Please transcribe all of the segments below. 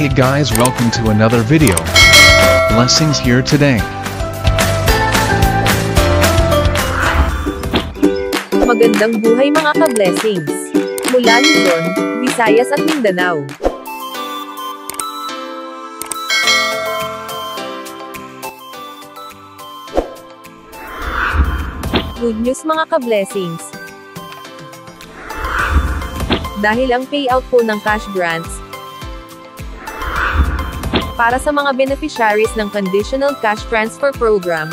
Hey guys, welcome to another video. Blessings here today. Magandang buhay mga ka-blessings. Mula Luzon, Visayas at Mindanao. Good news mga ka-blessings. Dahil ang payout po ng cash grants para sa mga beneficiaries ng Conditional Cash Transfer Program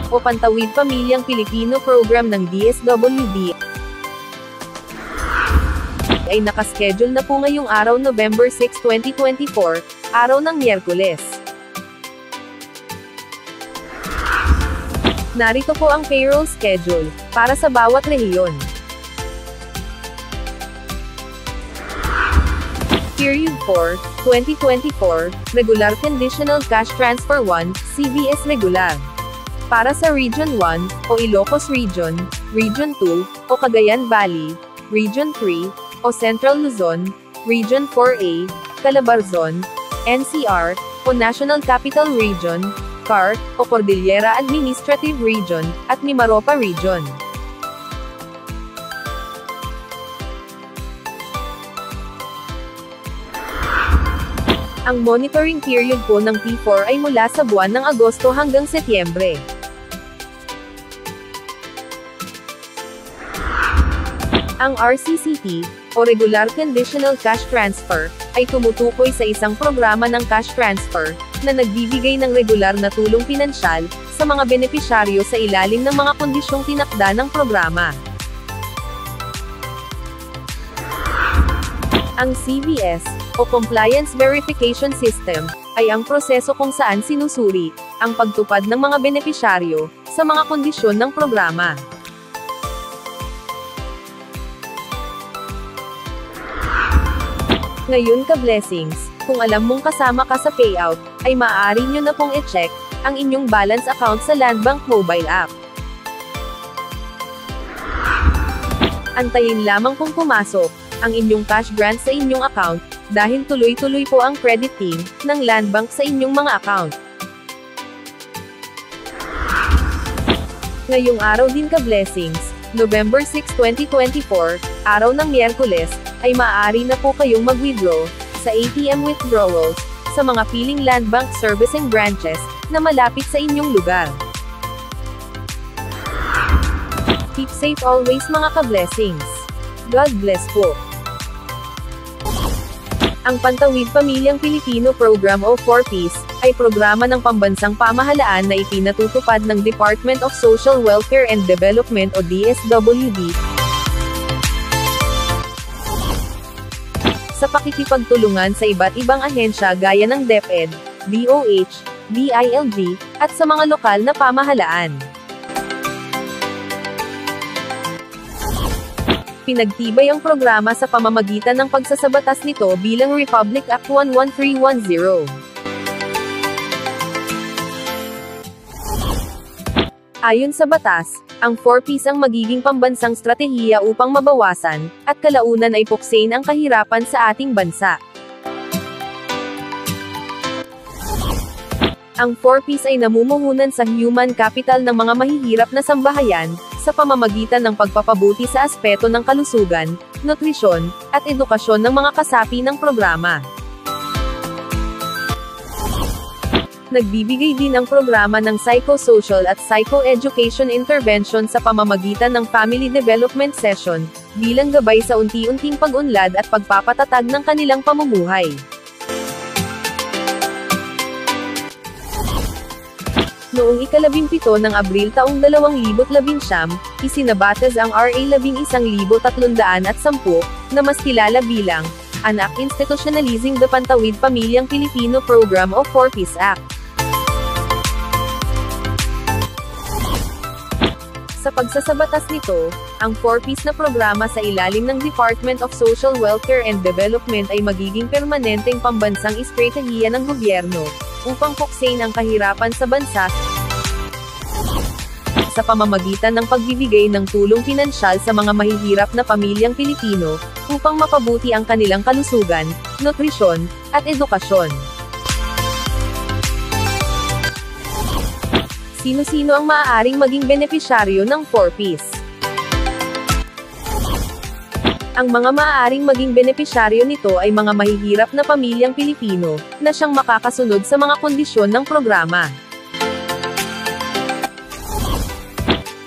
o Pantawid Pamilyang Pilipino Program ng DSWD ay nakaschedule na po ngayong araw November 6, 2024, araw ng Miyerkules. Narito po ang payroll schedule para sa bawat rehiyon. Period 4, 2024, Regular Conditional Cash Transfer 1, CBS Regular. Para sa Region 1, o Ilocos Region, Region 2, o Cagayan Valley, Region 3, o Central Luzon, Region 4A, Calabarzon, NCR, o National Capital Region, CAR, o Cordillera Administrative Region, at Mimaropa Region. Ang monitoring period po ng P4 ay mula sa buwan ng Agosto hanggang Setyembre. Ang RCCT, o Regular Conditional Cash Transfer, ay tumutukoy sa isang programa ng cash transfer, na nagbibigay ng regular na tulong pinansyal, sa mga benepisyaryo sa ilalim ng mga kondisyong tinakda ng programa. Ang CVS, o Compliance Verification System, ay ang proseso kung saan sinusuri, ang pagtupad ng mga benepisyaryo, sa mga kondisyon ng programa. Ngayon ka-blessings, kung alam mong kasama ka sa payout, ay maaari nyo na pong i-check ang inyong balance account sa Landbank mobile app. Antayin lamang kung pumasok ang inyong cash grant sa inyong account, dahil tuloy-tuloy po ang credit team ng Landbank sa inyong mga account. Ngayong araw din ka-blessings, November 6, 2024, araw ng Miyerkules, ay maaari na po kayong mag-withdraw sa ATM withdrawals sa mga piling Landbank servicing branches na malapit sa inyong lugar. Keep safe always mga ka-blessings. God bless po. Ang Pantawid Pamilyang Pilipino Program o 4Ps ay programa ng pambansang pamahalaan na ipinatutupad ng Department of Social Welfare and Development o DSWD sa pakikipagtulungan sa iba't ibang ahensya gaya ng DepEd, DOH, DILG, at sa mga lokal na pamahalaan. Pinagtibay ang programa sa pamamagitan ng pagsasabatas nito bilang Republic Act 11310. Ayon sa batas, ang 4Ps ang magiging pambansang stratehiya upang mabawasan, at kalaunan ay puksain ang kahirapan sa ating bansa. Ang 4Ps ay namumuhunan sa human capital ng mga mahihirap na sambahayan, sa pamamagitan ng pagpapabuti sa aspeto ng kalusugan, nutrisyon, at edukasyon ng mga kasapi ng programa. Nagbibigay din ang programa ng psychosocial at psychoeducation intervention sa pamamagitan ng family development session, bilang gabay sa unti-unting pag-unlad at pagpapatatag ng kanilang pamumuhay. Noong ika-17 ng Abril taong 2019, isinabatas ang RA 11,310, na mas kilala bilang An Act Institutionalizing the Pantawid Pamilyang Pilipino Program o 4Ps Act. Sa pagsasabatas nito, ang 4Ps na programa sa ilalim ng Department of Social Welfare and Development ay magiging permanenteng pambansang estratehiya ng gobyerno, upang puksain ang kahirapan sa bansa. sa pamamagitan ng pagbibigay ng tulong pinansyal sa mga mahihirap na pamilyang Pilipino, upang mapabuti ang kanilang kalusugan, nutrisyon, at edukasyon. Sino-sino ang maaaring maging benepisyaryo ng 4Ps? Ang mga maaaring maging benepisyaryo nito ay mga mahihirap na pamilyang Pilipino, na siyang makakasunod sa mga kondisyon ng programa.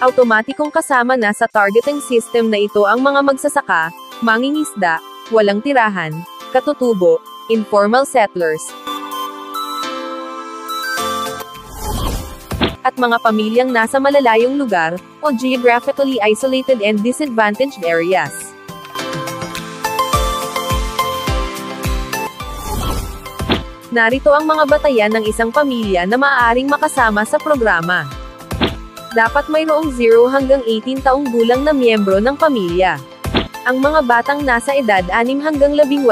Automatikong kasama na sa targeting system na ito ang mga magsasaka, mangingisda, walang tirahan, katutubo, informal settlers, at mga pamilyang nasa malalayong lugar, o geographically isolated and disadvantaged areas. Narito ang mga batayan ng isang pamilya na maaaring makasama sa programa. Dapat mayroong 0 hanggang 18 taong gulang na miyembro ng pamilya. Ang mga batang nasa edad 6 hanggang 18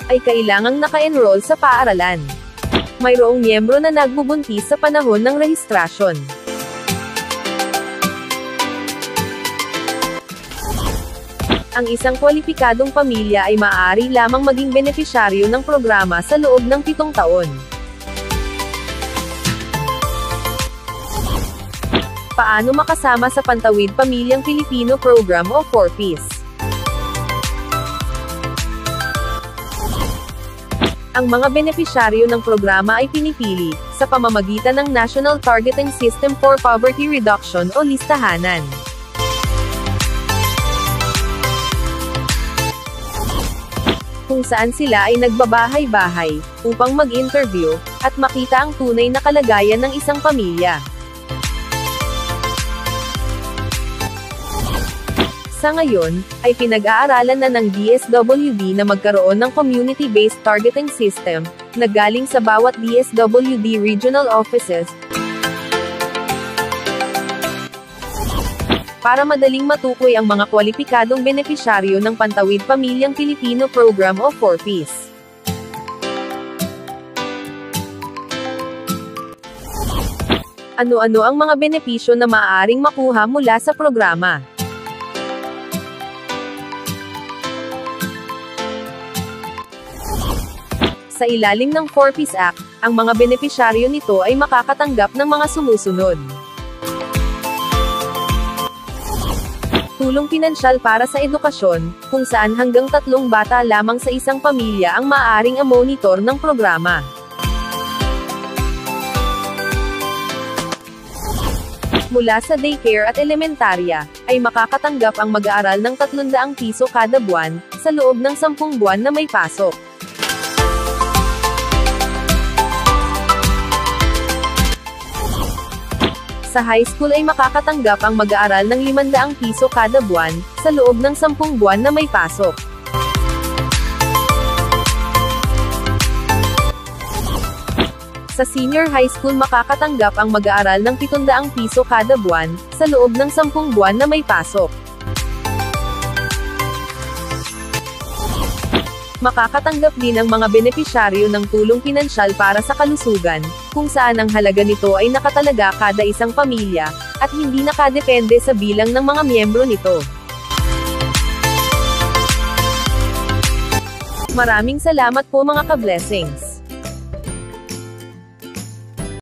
ay kailangang naka-enroll sa paaralan. Mayroong miyembro na nagbubuntis sa panahon ng rehistrasyon. Ang isang kwalipikadong pamilya ay maaari lamang maging benepisyaryo ng programa sa loob ng 7 taon. Paano makasama sa Pantawid Pamilyang Pilipino Program o 4Ps? Ang mga benepisyaryo ng programa ay pinipili sa pamamagitan ng National Targeting System for Poverty Reduction o listahanan. Kung saan sila ay nagbabahay-bahay, upang mag-interview, at makita ang tunay na kalagayan ng isang pamilya. Sa ngayon, ay pinag-aaralan na ng DSWD na magkaroon ng community-based targeting system, na galing sa bawat DSWD regional offices, para madaling matukoy ang mga kwalipikadong benepisyaryo ng Pantawid Pamilyang Pilipino Program o 4Ps. Ano-ano ang mga benepisyo na maaaring makuha mula sa programa? Sa ilalim ng 4Ps Act, ang mga benepisyaryo nito ay makakatanggap ng mga sumusunod. Tulong pinansyal para sa edukasyon, kung saan hanggang 3 bata lamang sa isang pamilya ang maaaring monitor ng programa. Mula sa daycare at elementarya, ay makakatanggap ang mag-aaral ng 300 piso kada buwan, sa loob ng 10 buwan na may pasok. Sa high school ay makakatanggap ang mag-aaral ng 500 piso kada buwan, sa loob ng 10 buwan na may pasok. Sa senior high school makakatanggap ang mag-aaral ng 700 piso kada buwan, sa loob ng 10 buwan na may pasok. Makakatanggap din ang mga benepisyaryo ng tulong pinansyal para sa kalusugan, kung saan ang halaga nito ay nakatalaga kada isang pamilya, at hindi nakadepende sa bilang ng mga miyembro nito. Maraming salamat po mga ka-blessings.